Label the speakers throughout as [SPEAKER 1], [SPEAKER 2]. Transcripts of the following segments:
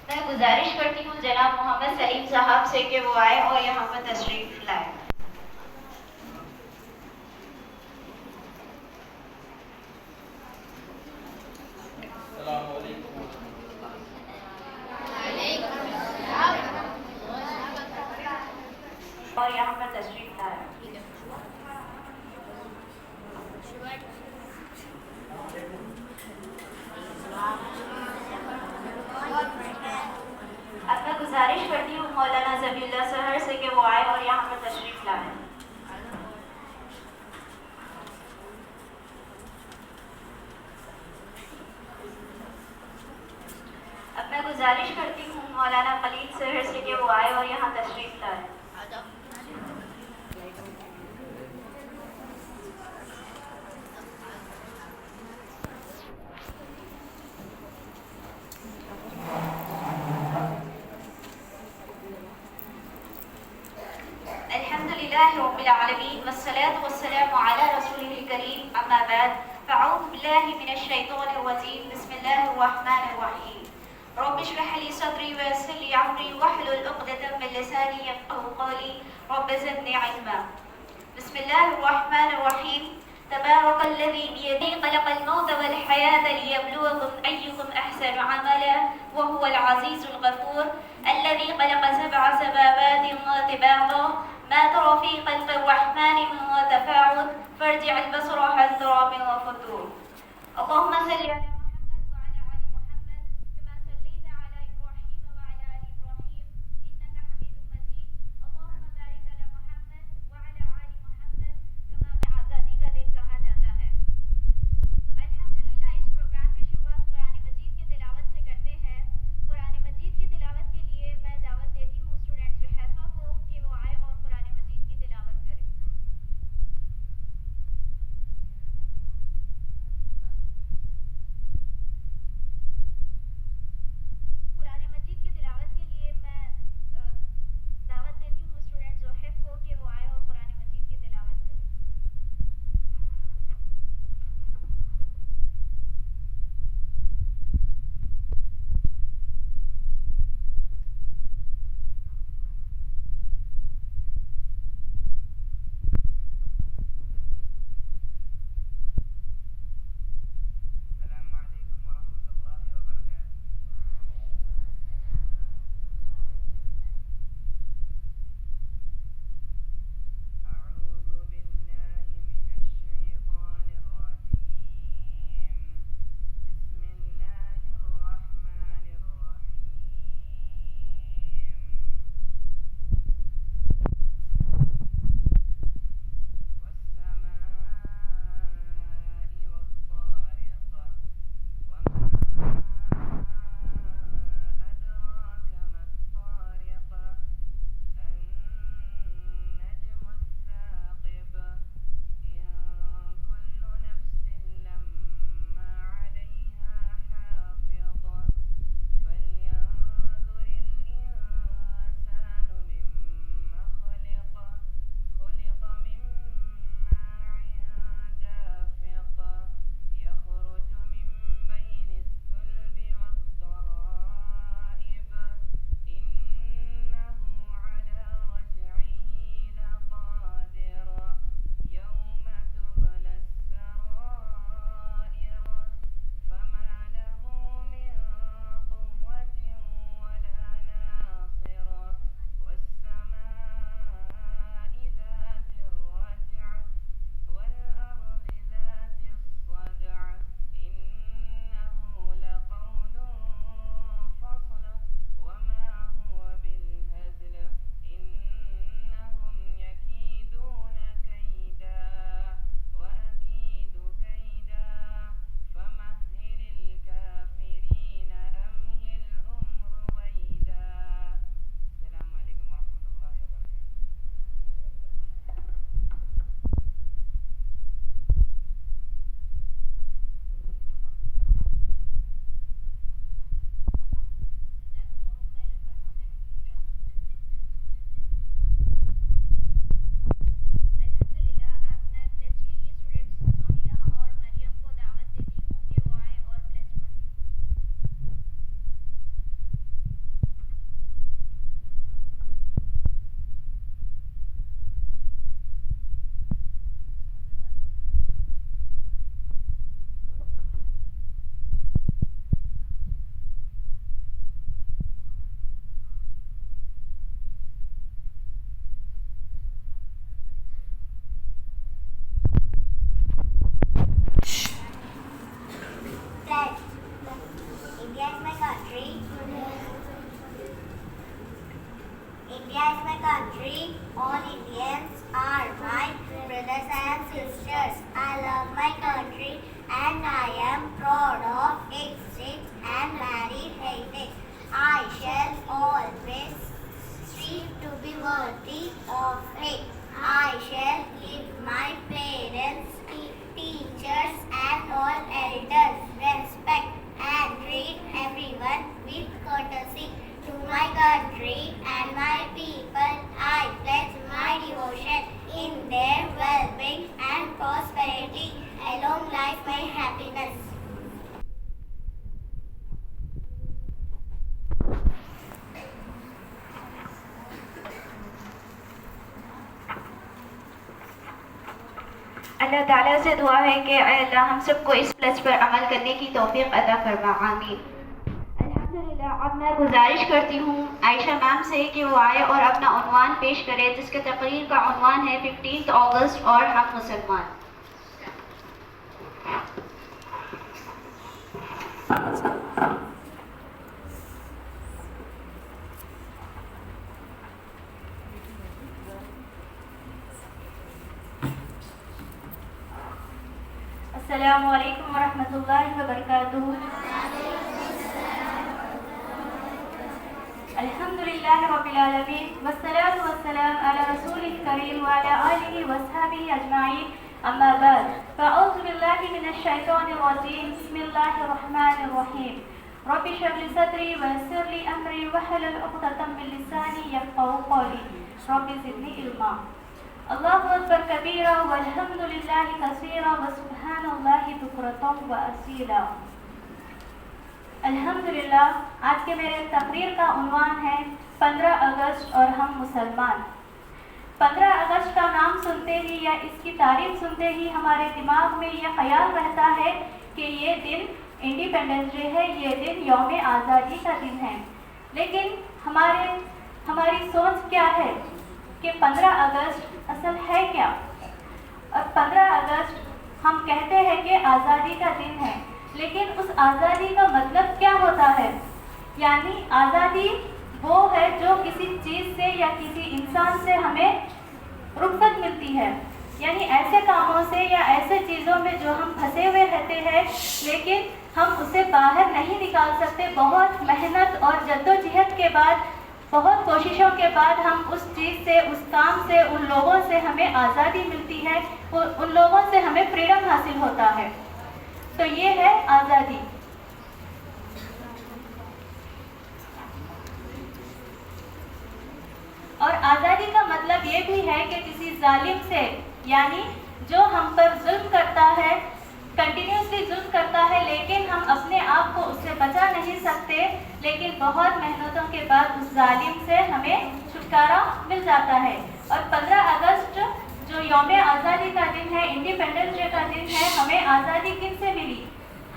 [SPEAKER 1] میں گزارش کرتی ہوں جناب محمد سلیم صاحب سے کہ وہ آئے اور یہاں پر تشریف لائیں.
[SPEAKER 2] السلام علیکم.
[SPEAKER 1] اور یہاں پر تشریف لائیں. اب میں گزارش کرتی ہوں مولانا ذبیح اللہ سحر سے کہ وہ آئے اور یہاں پر تشریف لائیں. اب میں گزارش کرتی ہوں مولانا خلیل سحر سے کہ وہ آئے اور یہاں تشریف لائیں. الحمدللہ رب العالمین والصلاة والسلام علی رسولہ الکریم اما بعد فاعوذ باللہ من الشیطان الرجیم بسم اللہ الرحمن الرحیم رب اشرح لي صدري ويسر لي امري واحلل عقدة من لساني يفقهوا قولي رب زدني علما. بسم الله الرحمن الرحيم تبارك الذي بيده خلق الموت والحياة ليبلوكم أيكم أحسن عملا وهو العزيز الغفور الذي خلق 7 سماوات طباقا ما ترى في خلق الرحمن من تفاوت فارجع البصر هل ترى من فطور. اللهم صل على اللہ تعالیٰ سے دعا ہے کہ اے اللہ ہم سب کو اس پلس پر عمل کرنے کی توفیق عطا فرما، آمین۔ الحمدللہ، اب میں گزارش کرتی ہوں عائشہ میم سے کہ وہ آئے اور اپنا عنوان پیش کرے، جس کے تقریر کا عنوان ہے 15 اگست اور ہم مسلمان۔ السلام علیکم ورحمۃ اللہ وبرکاتہ۔ الحمدللہ رب العالمین والصلاة والسلام علی رسول الکریم وعلی آلہ وصحبہ اجمعین، اما بعد فاعوذ باللہ من الشیطان الرجیم، بسم اللہ الرحمن الرحیم۔ رب اشرح لی صدری ویسر لی امری واحلل عقدۃ من لسانی یفقہوا قولی، رب زدنی علما۔ اللہ اکبر کبیرا والحمد للہ کثیرا وسبحان اللہ بکرۃ واصیلا۔ الحمدللہ، آج کے میرے تقریر کا عنوان ہے 15 اگست اور ہم مسلمان۔ 15 اگست کا نام سنتے ہی یا اس کی تاریخ سنتے ہی ہمارے دماغ میں یہ خیال رہتا ہے کہ یہ دن انڈیپینڈنس ڈے ہے، یہ دن یوم آزادی کا دن ہے۔ لیکن ہماری سوچ کیا ہے کہ 15 اگست اصل ہے کیا؟ اور 15 اگست ہم کہتے ہیں کہ آزادی کا دن ہے، لیکن اس آزادی کا مطلب کیا ہوتا ہے؟ یعنی آزادی وہ ہے جو کسی چیز سے یا کسی انسان سے ہمیں رخصت ملتی ہے، یعنی ایسے کاموں سے یا ایسے چیزوں میں جو ہم پھنسے ہوئے رہتے ہیں لیکن ہم اسے باہر نہیں نکال سکتے۔ بہت محنت اور جدوجہد کے بعد، بہت کوششوں کے بعد ہم اس چیز سے، اس کام سے، ان لوگوں سے ہمیں آزادی ملتی ہے، ان لوگوں سے ہمیں فریڈم حاصل ہوتا ہے۔ تو یہ ہے آزادی۔ اور آزادی کا مطلب یہ بھی ہے کہ کسی ظالم سے، یعنی جو ہم پر ظلم کرتا ہے، کنٹینیوسلی ظلم کرتا ہے، لیکن ہم اپنے آپ کو اس سے بچا نہیں سکتے، لیکن بہت محنتوں کے بعد اس ظالم سے ہمیں چھٹکارا مل جاتا ہے۔ اور 15 اگست جو یوم آزادی کا دن ہے، انڈیپینڈنس ڈے کا دن ہے، ہمیں آزادی کن سے ملی؟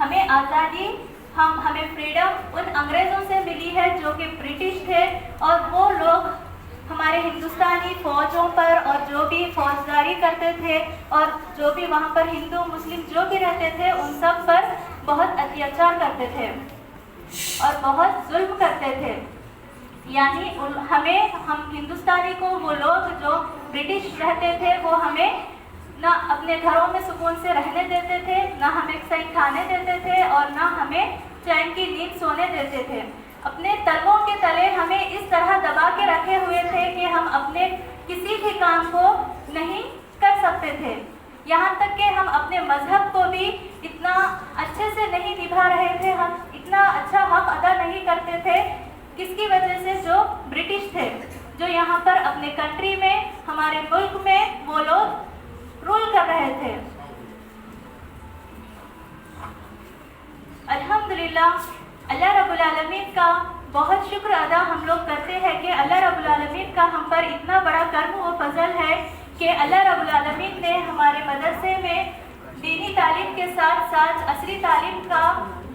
[SPEAKER 1] ہمیں آزادی، ہمیں فریڈم ان انگریزوں سے ملی ہے جو کہ برٹش تھے، اور وہ لوگ ہمارے ہندوستانی فوجوں پر اور جو بھی فوجداری کرتے تھے اور جو بھی وہاں پر ہندو مسلم جو بھی رہتے تھے ان سب پر بہت اتیاچار کرتے تھے اور بہت ظلم کرتے تھے۔ یعنی ہم ہندوستانی کو وہ لوگ جو برٹش رہتے تھے وہ ہمیں نہ اپنے گھروں میں سکون سے رہنے دیتے تھے، نہ ہمیں صحیح کھانے دیتے تھے، اور نہ ہمیں چین کی نیند سونے دیتے تھے۔ اپنے تلووں کے تلے ہمیں اس طرح دبا کے رکھے ہوئے تھے کہ ہم اپنے کسی بھی کام کو نہیں کر سکتے تھے، یہاں تک کہ ہم اپنے مذہب کو بھی اتنا اچھے سے نہیں نبھا رہے تھے، ہم اتنا اچھا حق ادا نہیں کرتے تھے۔ کس کی وجہ سے؟ جو برٹش تھے، جو یہاں پر اپنے کنٹری میں، ہمارے ملک میں وہ لوگ رول کر رہے تھے۔ الحمدللہ، اللہ رب العالمین کا بہت شکر ادا ہم لوگ کرتے ہیں کہ اللہ رب العالمین کا ہم پر اتنا بڑا کرم و فضل ہے کہ اللہ رب العالمین نے ہمارے مدرسے میں دینی تعلیم کے ساتھ ساتھ عصری تعلیم کا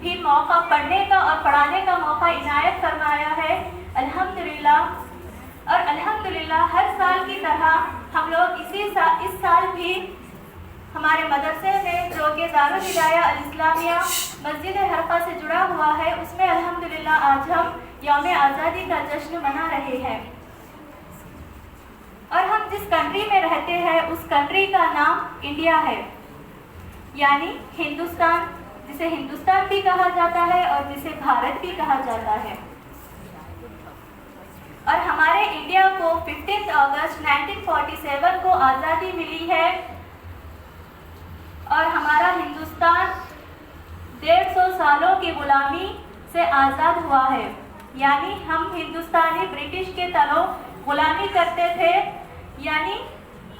[SPEAKER 1] بھی موقع، پڑھنے کا اور پڑھانے کا موقع عنایت فرمایا ہے، الحمدللہ۔ اور الحمدللہ ہر سال کی طرح ہم لوگ اس سال بھی ہمارے مدرسے میں جو کہ دارالہدایہ الاسلامیہ مسجد حرفہ سے جڑا ہوا ہے، اس میں الحمدللہ آج ہم یوم آزادی کا جشن منا رہے ہیں۔ اور ہم جس کنٹری میں رہتے ہیں اس کنٹری کا نام انڈیا ہے، یعنی ہندوستان، جسے ہندوستان بھی کہا جاتا ہے اور جسے بھارت بھی کہا جاتا ہے۔ اور ہمارے انڈیا کو 15 اگست 1947 کو آزادی ملی ہے، اور ہمارا ہندوستان 150 سالوں کی غلامی سے آزاد ہوا ہے۔ یعنی ہم ہندوستانی برٹش کے تلوں غلامی کرتے تھے، یعنی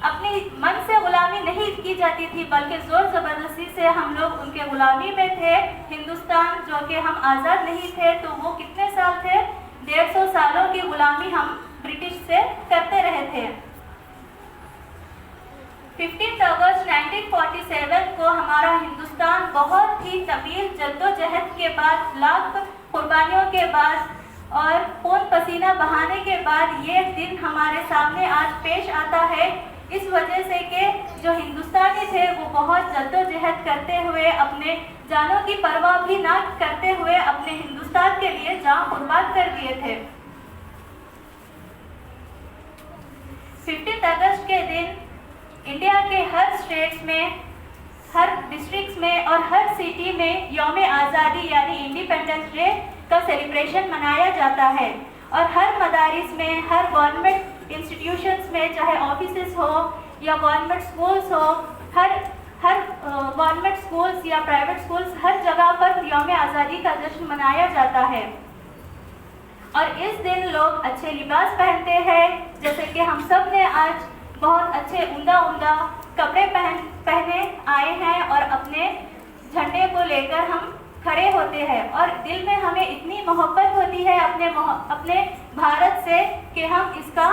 [SPEAKER 1] اپنی من سے غلامی نہیں کی جاتی تھی بلکہ زور زبردستی سے ہم لوگ ان کے غلامی میں تھے۔ ہندوستان جو کہ ہم آزاد نہیں تھے تو وہ کتنے سال تھے؟ 150 سالوں کی غلامی ہم برٹش سے کرتے رہے تھے۔
[SPEAKER 3] 15 اگست 1947 کو ہمارا ہندوستان بہت ہی طویل جدوجہد کے بعد، لاکھ قربانیوں کے بعد اور خون پسینہ بہانے کے بعد یہ دن ہمارے سامنے آج پیش آتا ہے، اس وجہ سے کہ جو ہندوستانی تھے وہ بہت جدوجہد کرتے ہوئے، اپنے جانوں کی پرواہ بھی نہ کرتے ہوئے اپنے ہندوستان کے لیے جان قربان کر دیے تھے۔ 15 اگست کے دن انڈیا کے ہر اسٹیٹس میں، ہر ڈسٹرکٹس میں اور ہر سٹی میں یوم آزادی یعنی انڈیپینڈنس ڈے کا سیلیبریشن منایا جاتا ہے، اور ہر مدارس میں، ہر گورنمنٹ انسٹیٹیوشنس میں، چاہے آفیسز ہو یا گورنمنٹ اسکولس ہو، ہر گورنمنٹ اسکولس یا پرائیویٹ اسکولس، ہر جگہ پر یوم آزادی کا جشن منایا جاتا ہے۔ اور اس دن لوگ اچھے لباس پہنتے ہیں، جیسے کہ ہم سب نے آج بہت اچھے عمدہ کپڑے پہنے آئے ہیں اور اپنے جھنڈے کو لے کر ہم کھڑے ہوتے ہیں، اور دل میں ہمیں اتنی محبت ہوتی ہے اپنے بھارت سے کہ ہم اس کا